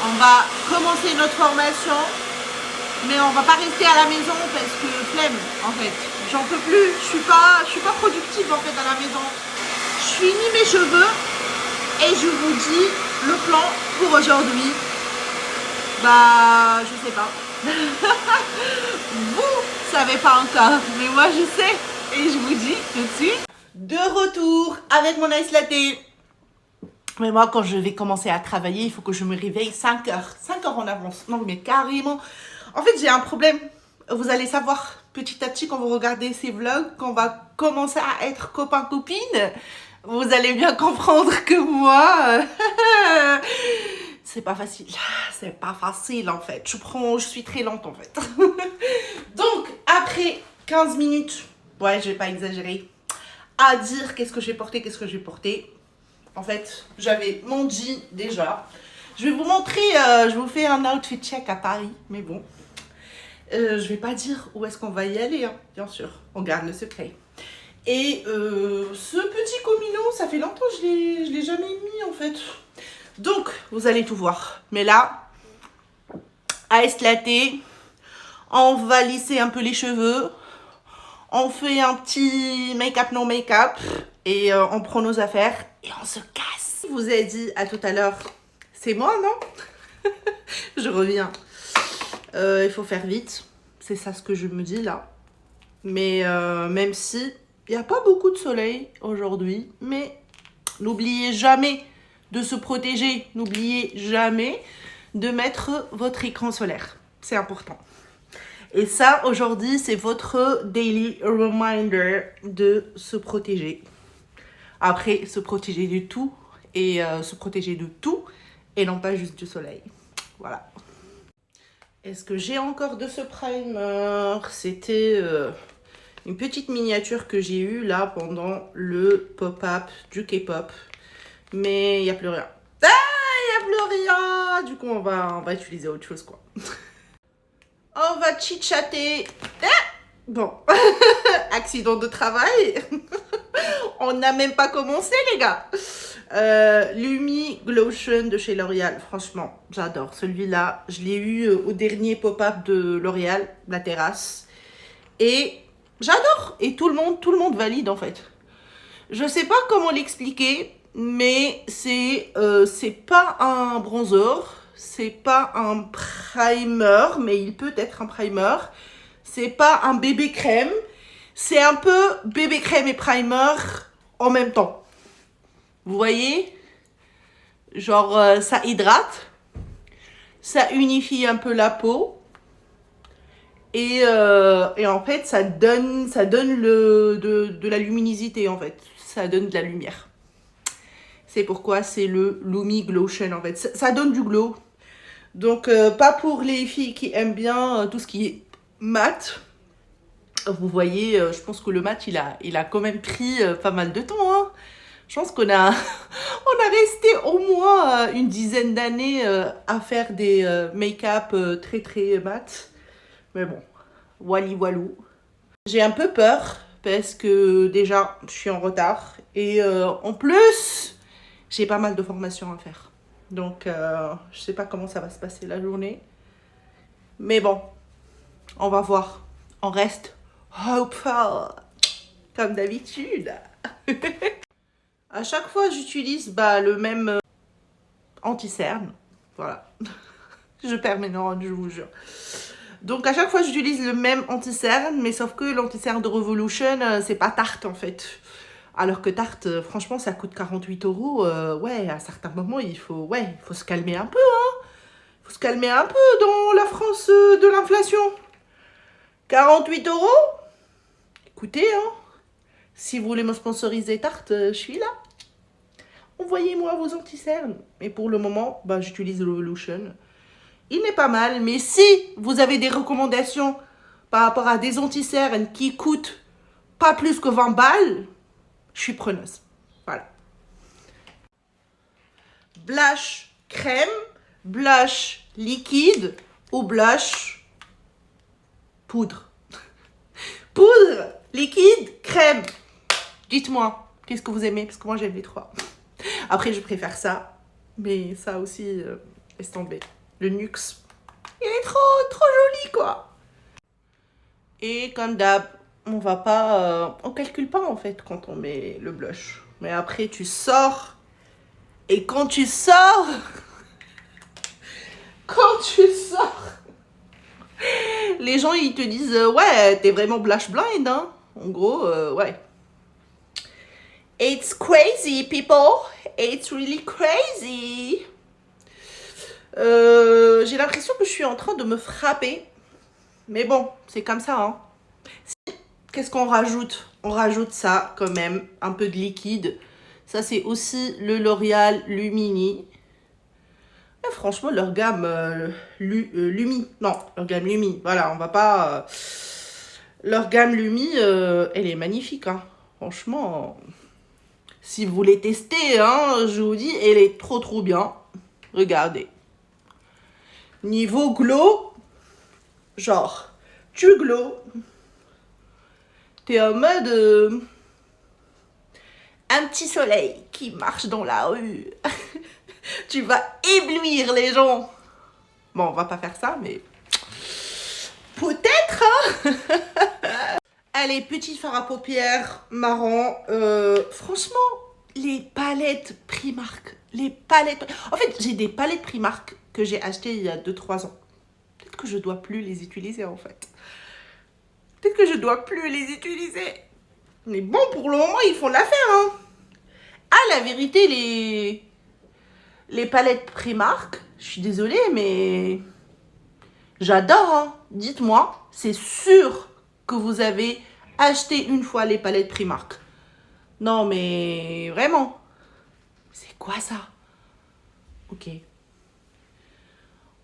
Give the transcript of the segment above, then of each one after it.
On va commencer notre formation, mais on va pas rester à la maison parce que flemme en fait. J'en peux plus, je suis pas productive en fait à la maison. Je finis mes cheveux et je vous dis le plan pour aujourd'hui. Bah, je sais pas. Vous savez pas encore, mais moi je sais et je vous dis tout de suite. De retour avec mon ice latte. Mais moi, quand je vais commencer à travailler, il faut que je me réveille 5 heures. 5 heures en avance. Non, mais carrément. En fait, j'ai un problème. Vous allez savoir petit à petit quand vous regardez ces vlogs, qu'on va commencer à être copain-copine. Vous allez bien comprendre que moi, c'est pas facile. C'est pas facile en fait. Je suis très lente en fait. Donc, après 15 minutes, ouais, je vais pas exagérer, à dire qu'est-ce que j'ai porté, En fait, j'avais mon jean déjà. Je vais vous montrer, je vous fais un outfit check à Paris, mais bon. Je vais pas dire où est-ce qu'on va y aller, hein, bien sûr. On garde le secret. Et ce petit comino, ça fait longtemps que je l'ai jamais mis en fait. Donc, vous allez tout voir. Mais là, ice latte, on va lisser un peu les cheveux. On fait un petit make-up, non make-up. Et on prend nos affaires et on se casse. Je vous ai dit à tout à l'heure, c'est moi, non? Je reviens. Il faut faire vite. C'est ça ce que je me dis là. Mais même si il n'y a pas beaucoup de soleil aujourd'hui, mais n'oubliez jamais de se protéger. N'oubliez jamais de mettre votre écran solaire. C'est important. Et ça, aujourd'hui, c'est votre daily reminder de se protéger. Après, se protéger du tout et se protéger de tout et non pas juste du soleil. Voilà. Est-ce que j'ai encore de ce primer? C'était une petite miniature que j'ai eue là pendant le pop-up du K-pop. Mais il n'y a plus rien. Ah, il n'y a plus rien. Du coup, on va utiliser autre chose, quoi. On va chit-chatter. Ah, bon, accident de travail. On n'a même pas commencé, les gars. Lumi Glotion de chez L'Oréal. Franchement, j'adore celui-là. Je l'ai eu au dernier pop-up de L'Oréal, la terrasse. Et j'adore. Et tout le monde valide, en fait. Je sais pas comment l'expliquer, mais c'est pas un bronzer. C'est pas un primer, mais il peut être un primer. C'est pas un bébé crème. C'est un peu bébé crème et primer en même temps. Vous voyez? Genre, ça hydrate. Ça unifie un peu la peau. Et en fait, ça donne de la luminosité, en fait. Ça donne de la lumière. C'est pourquoi c'est le Lumi Glotion, en fait. Ça donne du glow. Donc, pas pour les filles qui aiment bien tout ce qui est mat. Vous voyez, je pense que le mat, il a quand même pris pas mal de temps. Hein. Je pense qu'on a, on a resté au moins une dizaine d'années à faire des make-up très très mat. Mais bon, wally walou. J'ai un peu peur parce que déjà, je suis en retard. Et en plus, j'ai pas mal de formations à faire. Donc, je sais pas comment ça va se passer la journée. Mais bon, on va voir. On reste hopeful, comme d'habitude. À chaque fois, j'utilise le même anti-cerne. Voilà. Je perds mes neurones, je vous jure. Donc, à chaque fois, j'utilise le même anti-cerne, mais sauf que l'anti-cerne de Revolution, c'est pas Tarte, en fait. Alors que Tarte, franchement, ça coûte 48 €. Ouais, à certains moments, il faut se calmer un peu, hein. Il faut se calmer un peu dans la France de l'inflation. 48 €? Écoutez, hein, si vous voulez me sponsoriser Tarte, je suis là. Envoyez-moi vos anti-cernes. Et pour le moment, j'utilise Revolution. Il n'est pas mal, mais si vous avez des recommandations par rapport à des anti-cernes qui coûtent pas plus que 20 balles, je suis preneuse. Voilà. Blush crème, blush liquide ou blush poudre. Poudre, liquide, crème. Dites-moi, qu'est-ce que vous aimez? Parce que moi, j'aime les trois. Après, je préfère ça. Mais ça aussi, laisse tomber. Le NYX, il est trop joli, quoi. Et comme d'hab, on calcule pas, en fait, quand on met le blush. Mais après, tu sors. Et quand tu sors... les gens, ils te disent, ouais, t'es vraiment blush blind, hein. En gros, ouais. It's crazy, people. It's really crazy. J'ai l'impression que je suis en train de me frapper. Mais bon, c'est comme ça, hein. Qu'est-ce qu'on rajoute? On rajoute ça, quand même. Un peu de liquide. Ça, c'est aussi le L'Oréal Lumini. Et franchement, leur gamme Lumi. Non, leur gamme Lumi. Voilà, on va pas... leur gamme Lumi, elle est magnifique, hein. Franchement, si vous voulez tester, hein, je vous dis, elle est trop bien. Regardez. Niveau glow, genre, tu glow. T'es en mode... un petit soleil qui marche dans la rue. Tu vas éblouir les gens. Bon, on va pas faire ça, mais... peut-être, hein. Allez, petit fard à paupières marron. Franchement, les palettes Primark. En fait, j'ai des palettes Primark que j'ai achetées il y a 2-3 ans. Peut-être que je dois plus les utiliser, en fait. Peut-être que je dois plus les utiliser. Mais bon, pour le moment, ils font l'affaire, hein. Ah, la vérité, les palettes Primark, je suis désolée, mais j'adore, hein. Dites-moi, c'est sûr que vous avez acheté une fois les palettes Primark. Non, mais vraiment. C'est quoi ça? Ok.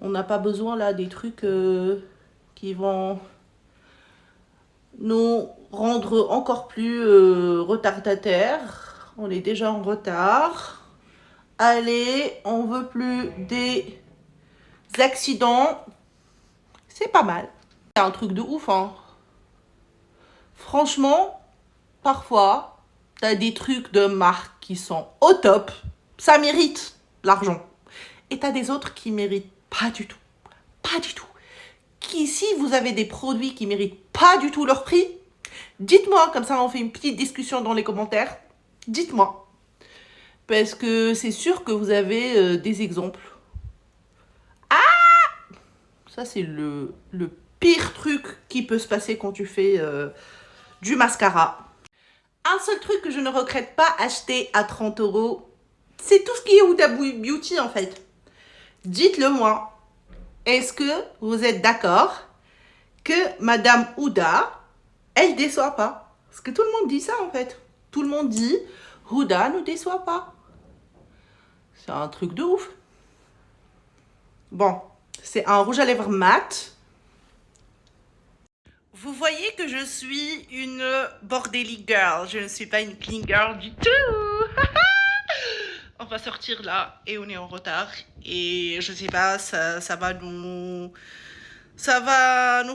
On n'a pas besoin là des trucs qui vont nous rendre encore plus retardataires. On est déjà en retard. Allez, on veut plus des accidents. C'est pas mal. C'est un truc de ouf, hein. Franchement, parfois, t'as des trucs de marque qui sont au top. Ça mérite l'argent. Et t'as des autres qui méritent pas du tout. Pas du tout. Si vous avez des produits qui méritent pas du tout leur prix, dites-moi, comme ça on fait une petite discussion dans les commentaires. Dites-moi. Parce que c'est sûr que vous avez des exemples. Ah! Ça, c'est le pire truc qui peut se passer quand tu fais du mascara. Un seul truc que je ne regrette pas acheter à 30 €, c'est tout ce qui est Huda Beauty, en fait. Dites-le moi. Est-ce que vous êtes d'accord que Madame Huda, elle déçoit pas? Parce que tout le monde dit ça, en fait. Tout le monde dit, Huda ne déçoit pas. C'est un truc de ouf. Bon, c'est un rouge à lèvres mat. Vous voyez que je suis une bordelli girl. Je ne suis pas une clean girl du tout. On va sortir là et on est en retard. Et je sais pas, ça va nous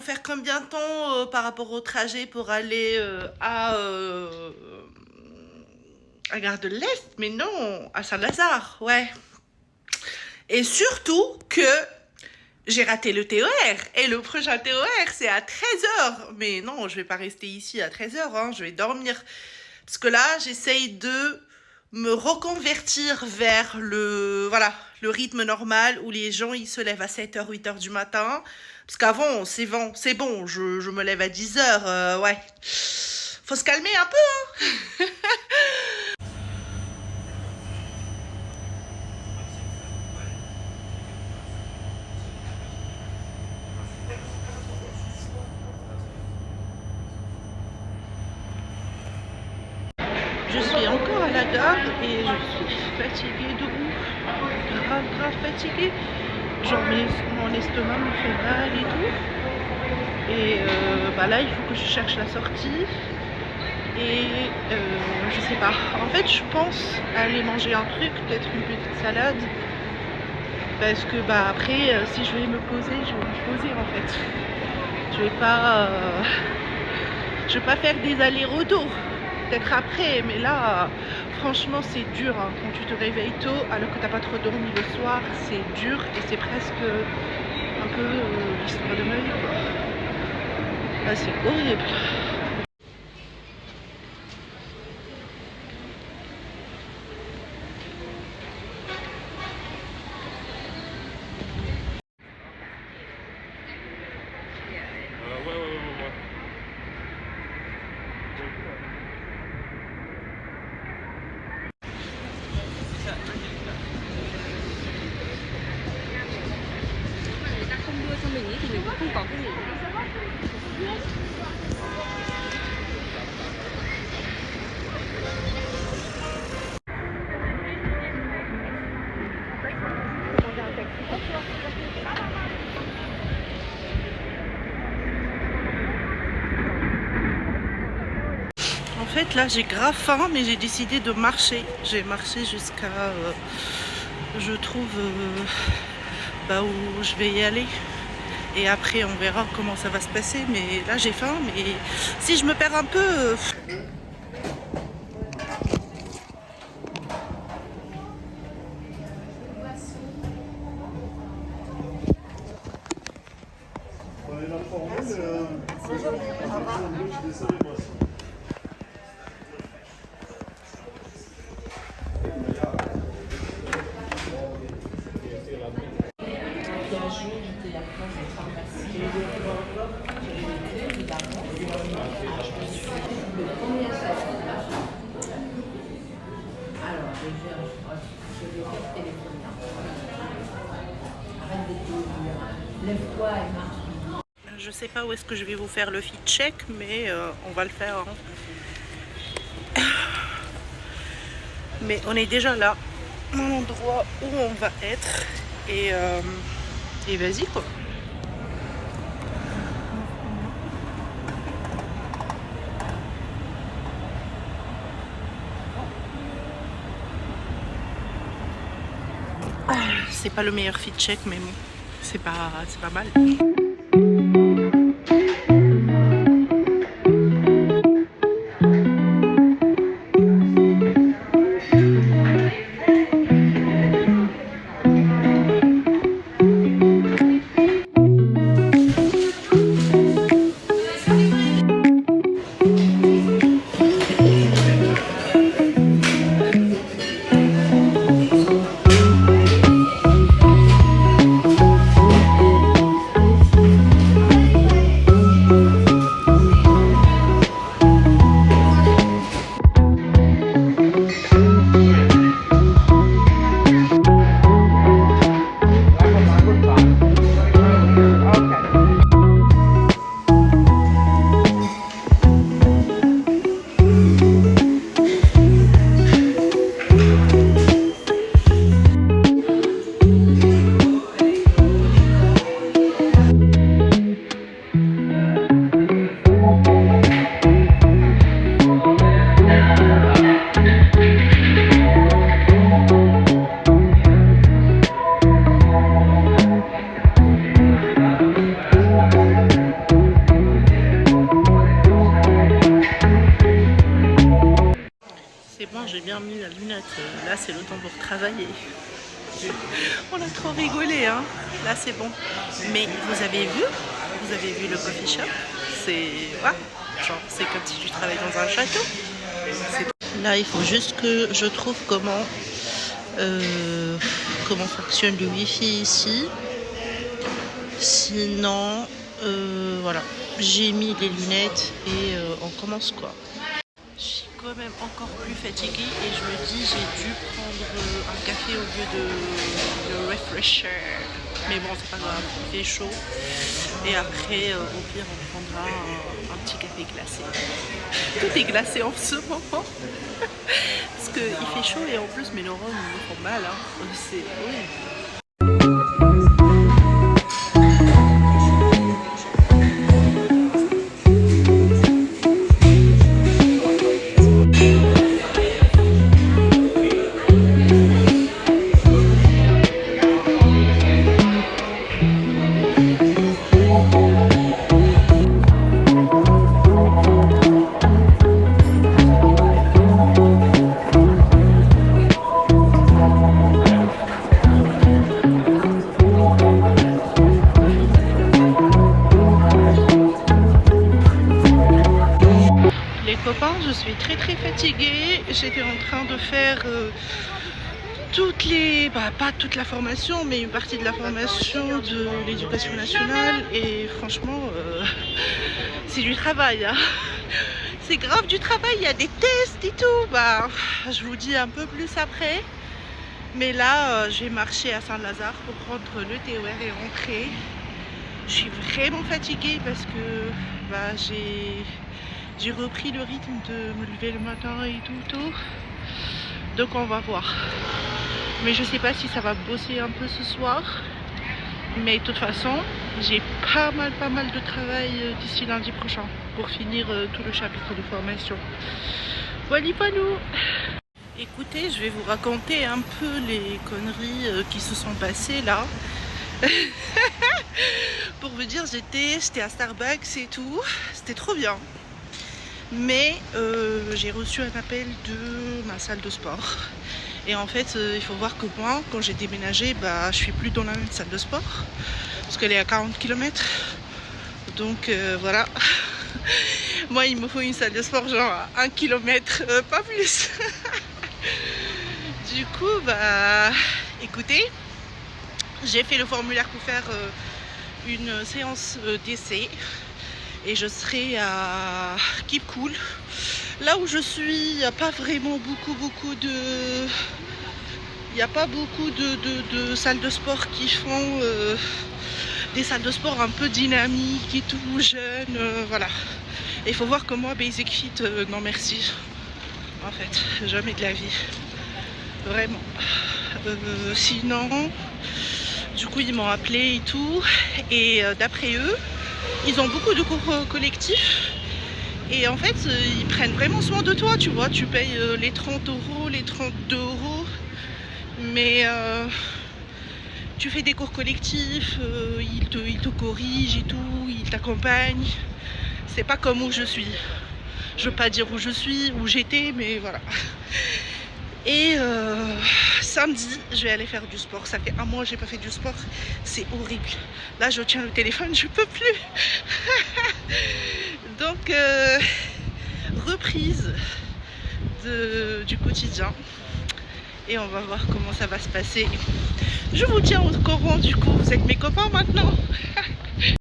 faire combien de temps par rapport au trajet pour aller à Gare de l'Est? Mais non, à Saint-Lazare, ouais. Et surtout que j'ai raté le TER. Et le prochain TER, c'est à 13 h. Mais non, je vais pas rester ici à 13 h, hein. Je vais dormir. Parce que là, j'essaye de me reconvertir vers le rythme normal où les gens, ils se lèvent à 7 h, 8 h du matin. Parce qu'avant, c'est bon, je me lève à 10 h, ouais. Faut se calmer un peu, hein. Je suis encore à la gare et je suis fatiguée de ouf. Grave fatiguée. Genre mon estomac me fait mal et tout. Et bah là il faut que je cherche la sortie. Et je sais pas. En fait je pense aller manger un truc, peut-être une petite salade. Parce que bah après si je vais me poser, je vais me poser en fait. Je vais pas faire des allers-retours. Peut-être après, mais là franchement c'est dur hein. Quand tu te réveilles tôt alors que t'as pas trop dormi le soir, c'est dur et c'est presque un peu l'histoire de ma vie quoi. Là c'est horrible. En fait là j'ai grave faim mais j'ai décidé de marcher. J'ai marché jusqu'à je trouve bah, où je vais y aller. Et après on verra comment ça va se passer. Mais là j'ai faim, mais si je me perds un peu... Je sais pas où est-ce que je vais vous faire le fit check, mais on va le faire. Hein. Mais on est déjà là, à l'endroit où on va être. Et vas-y quoi. C'est pas le meilleur fit check, mais bon, c'est pas mal. J'ai bien mis la lunette, là c'est le temps pour travailler. On a trop rigolé hein, là c'est bon. Mais vous avez vu le coffee shop, c'est ouais, genre c'est comme si tu travailles dans un château. Là il faut juste que je trouve comment fonctionne le wifi ici. Sinon voilà, j'ai mis les lunettes et on commence quoi. Quand même encore plus fatiguée et je me dis j'ai dû prendre un café au lieu de refresher, mais bon c'est pas grave, il fait chaud et après au pire on prendra un petit café glacé. Tout est glacé en ce moment parce qu'il fait chaud et en plus mes neurones me font mal hein. C'est horrible. je suis très fatiguée. J'étais en train de faire pas toute la formation, mais une partie de la formation de l'éducation nationale. Et franchement, c'est du travail, hein. C'est grave du travail, il y a des tests et tout. Je vous dis un peu plus après. Mais là, je vais marcher à Saint-Lazare pour prendre le TER et rentrer. Je suis vraiment fatiguée parce que j'ai repris le rythme de me lever le matin et tout tôt. Donc on va voir. Mais je sais pas si ça va bosser un peu ce soir. Mais de toute façon, j'ai pas mal de travail d'ici lundi prochain pour finir tout le chapitre de formation. Voilà. Écoutez, je vais vous raconter un peu les conneries qui se sont passées là. Pour vous dire, j'étais à Starbucks et tout, c'était trop bien. Mais j'ai reçu un appel de ma salle de sport. Et en fait, il faut voir que moi, quand j'ai déménagé, je suis plus dans la même salle de sport. Parce qu'elle est à 40 km. Donc voilà. Moi, il me faut une salle de sport genre à 1 km, pas plus. Du coup, écoutez, j'ai fait le formulaire pour faire une séance d'essai. Et je serai à Keep Cool. Là où je suis, il n'y a pas vraiment beaucoup de... Il n'y a pas beaucoup de salles de sport qui font des salles de sport un peu dynamiques et tout, jeunes, voilà. Et il faut voir que moi, Basic Fit, non merci. En fait, jamais de la vie. Vraiment. Sinon, du coup, ils m'ont appelé et tout. Et d'après eux, ils ont beaucoup de cours collectifs. Et en fait, ils prennent vraiment soin de toi, tu vois. Tu payes les 30 €, les 32 €. Mais tu fais des cours collectifs, ils te corrigent et tout, ils t'accompagnent. C'est pas comme où je suis. Je veux pas dire où je suis, où j'étais, mais voilà. Et samedi, je vais aller faire du sport. Ça fait un mois que j'ai pas fait du sport. C'est horrible. Là, je tiens le téléphone, je peux plus. Donc, reprise du quotidien. Et on va voir comment ça va se passer. Je vous tiens au courant du coup. Vous êtes mes copains maintenant.